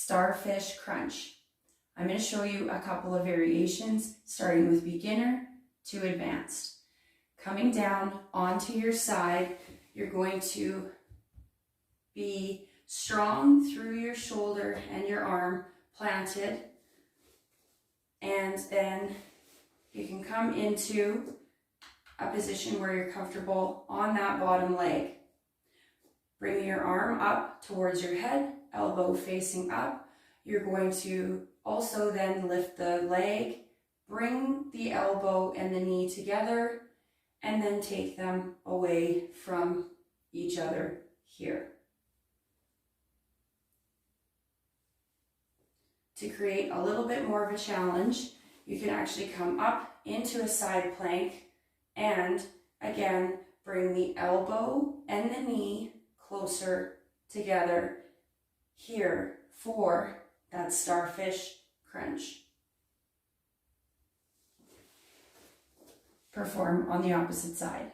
Starfish Crunch. I'm going to show you a couple of variations, starting with beginner to advanced. Coming down onto your side, you're going to be strong through your shoulder and your arm planted, and then you can come into a position where you're comfortable on that bottom leg. Bring your arm up towards your head, elbow facing up. You're going to also then lift the leg, bring the elbow and the knee together, and then take them away from each other here. To create a little bit more of a challenge, you can actually come up into a side plank and again bring the elbow and the knee closer together here for that Starfish Crunch. Perform on the opposite side.